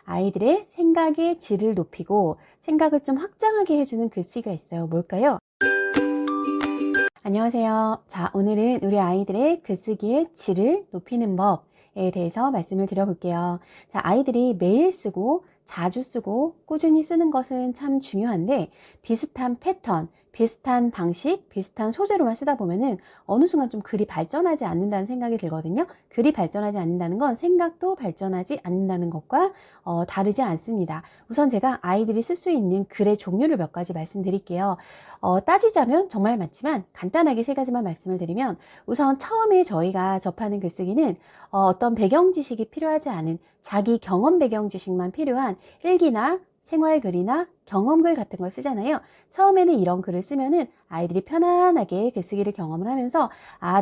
아이들의 생각의 질을 높이고 생각을 좀 확장하게 해주는 글쓰기가 있어요. 뭘까요? 안녕하세요. 자, 오늘은 우리 아이들의 글쓰기의 질을 높이는 법에 대해서 말씀을 드려볼게요. 자, 아이들이 매일 쓰고 자주 쓰고 꾸준히 쓰는 것은 참 중요한데 비슷한 패턴, 비슷한 방식, 비슷한 소재로만 쓰다 보면은 어느 순간 좀 글이 발전하지 않는다는 생각이 들거든요. 글이 발전하지 않는다는 건 생각도 발전하지 않는다는 것과 다르지 않습니다. 우선 제가 아이들이 쓸 수 있는 글의 종류를 몇 가지 말씀드릴게요. 따지자면 정말 많지만 간단하게 세 가지만 말씀을 드리면 우선 처음에 저희가 접하는 글쓰기는 어떤 배경 지식이 필요하지 않은 자기 경험 배경 지식만 필요한 일기나 생활글이나 경험글 같은 걸 쓰잖아요. 처음에는 이런 글을 쓰면은 아이들이 편안하게 글쓰기를 경험을 하면서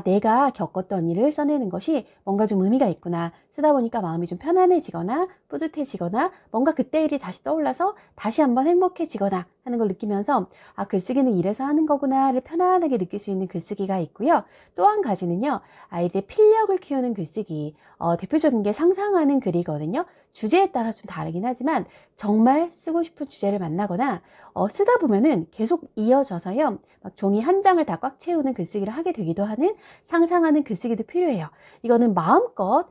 내가 겪었던 일을 써내는 것이 뭔가 좀 의미가 있구나. 쓰다 보니까 마음이 좀 편안해지거나 뿌듯해지거나 뭔가 그때 일이 다시 떠올라서 다시 한번 행복해지거나 하는 걸 느끼면서 글쓰기는 이래서 하는 거구나를 편안하게 느낄 수 있는 글쓰기가 있고요. 또 한 가지는요. 아이들의 필력을 키우는 글쓰기. 대표적인 게 상상하는 글이거든요. 주제에 따라 좀 다르긴 하지만 정말 쓰고 싶은 주제를 만나거나 쓰다 보면은 계속 이어져서요. 막 종이 한 장을 다 꽉 채우는 글쓰기를 하게 되기도 하는 상상하는 글쓰기도 필요해요. 이거는 마음껏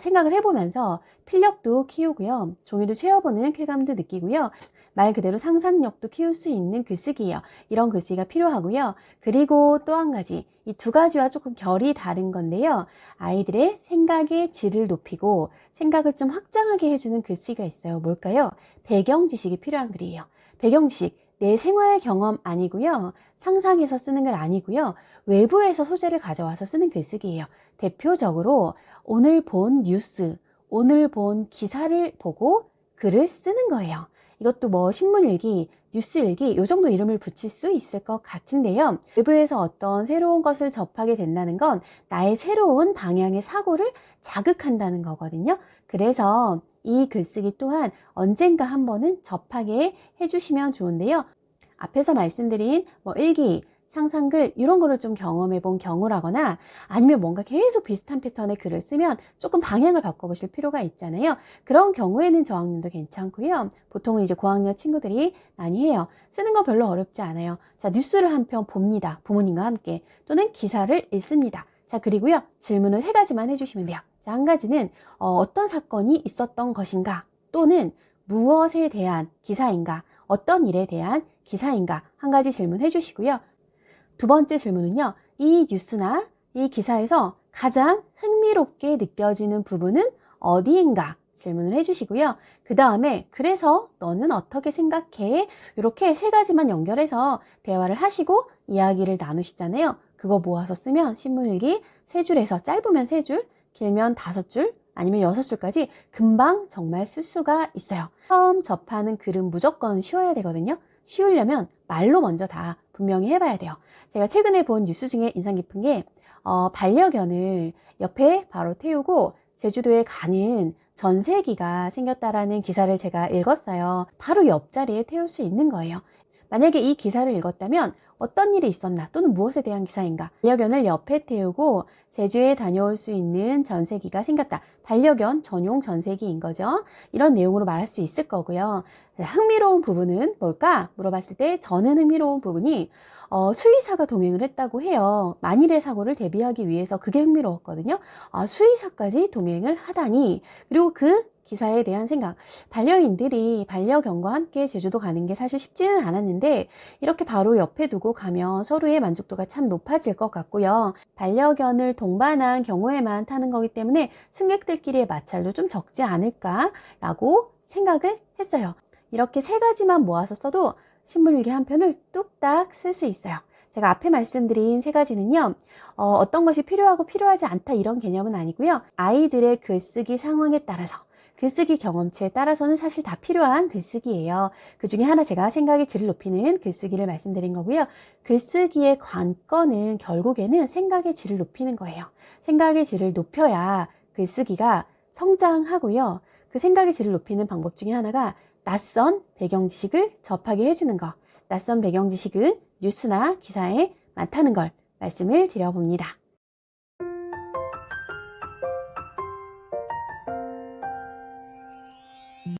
생각을 해보면서 필력도 키우고요. 종이도 채워보는 쾌감도 느끼고요. 말 그대로 상상력도 키울 수 있는 글쓰기예요. 이런 글쓰기가 필요하고요. 그리고 또 한 가지, 이 두 가지와 조금 결이 다른 건데요. 아이들의 생각의 질을 높이고 생각을 좀 확장하게 해주는 글쓰기가 있어요. 뭘까요? 배경 지식이 필요한 글이에요. 배경 지식, 내 생활 경험 아니고요. 상상해서 쓰는 글 아니고요. 외부에서 소재를 가져와서 쓰는 글쓰기예요. 대표적으로 오늘 본 뉴스, 오늘 본 기사를 보고 글을 쓰는 거예요. 이것도 뭐 신문일기, 뉴스일기 요 정도 이름을 붙일 수 있을 것 같은데요. 외부에서 어떤 새로운 것을 접하게 된다는 건 나의 새로운 방향의 사고를 자극한다는 거거든요. 그래서 이 글쓰기 또한 언젠가 한 번은 접하게 해주시면 좋은데요. 앞에서 말씀드린 뭐 일기, 상상글 이런 거를 좀 경험해 본 경우라거나 아니면 뭔가 계속 비슷한 패턴의 글을 쓰면 조금 방향을 바꿔보실 필요가 있잖아요. 그런 경우에는 저학년도 괜찮고요. 보통은 이제 고학년 친구들이 많이 해요. 쓰는 거 별로 어렵지 않아요. 자, 뉴스를 한 편 봅니다. 부모님과 함께. 또는 기사를 읽습니다. 자, 그리고요. 질문을 세 가지만 해주시면 돼요. 자, 한 가지는 어떤 사건이 있었던 것인가 또는 무엇에 대한 기사인가 어떤 일에 대한 기사인가 한 가지 질문해 주시고요. 두 번째 질문은요. 이 뉴스나 이 기사에서 가장 흥미롭게 느껴지는 부분은 어디인가 질문을 해주시고요. 그 다음에 그래서 너는 어떻게 생각해? 이렇게 세 가지만 연결해서 대화를 하시고 이야기를 나누시잖아요. 그거 모아서 쓰면 신문일기 세 줄에서 짧으면 세 줄, 길면 5줄, 아니면 6줄까지 금방 정말 쓸 수가 있어요. 처음 접하는 글은 무조건 쉬워야 되거든요. 쉬우려면 말로 먼저 다 분명히 해봐야 돼요. 제가 최근에 본 뉴스 중에 인상 깊은 게 반려견을 옆에 바로 태우고 제주도에 가는 전세기가 생겼다라는 기사를 제가 읽었어요. 바로 옆자리에 태울 수 있는 거예요. 만약에 이 기사를 읽었다면 어떤 일이 있었나 또는 무엇에 대한 기사인가 반려견을 옆에 태우고 제주에 다녀올 수 있는 전세기가 생겼다. 반려견 전용 전세기인 거죠. 이런 내용으로 말할 수 있을 거고요. 흥미로운 부분은 뭘까? 물어봤을 때 저는 흥미로운 부분이 수의사가 동행을 했다고 해요. 만일의 사고를 대비하기 위해서 그게 흥미로웠거든요. 수의사까지 동행을 하다니. 그리고 그 기사에 대한 생각. 반려인들이 반려견과 함께 제주도 가는 게 사실 쉽지는 않았는데 이렇게 바로 옆에 두고 가면 서로의 만족도가 참 높아질 것 같고요. 반려견을 동반한 경우에만 타는 거기 때문에 승객들끼리의 마찰도 좀 적지 않을까라고 생각을 했어요. 이렇게 세 가지만 모아서 써도 신문일기 한 편을 뚝딱 쓸 수 있어요. 제가 앞에 말씀드린 세 가지는요. 어떤 것이 필요하고 필요하지 않다 이런 개념은 아니고요. 아이들의 글쓰기 상황에 따라서 글쓰기 경험치에 따라서는 사실 다 필요한 글쓰기예요. 그 중에 하나 제가 생각의 질을 높이는 글쓰기를 말씀드린 거고요. 글쓰기의 관건은 결국에는 생각의 질을 높이는 거예요. 생각의 질을 높여야 글쓰기가 성장하고요. 그 생각의 질을 높이는 방법 중에 하나가 낯선 배경 지식을 접하게 해주는 거. 낯선 배경 지식은 뉴스나 기사에 많다는 걸 말씀을 드려봅니다.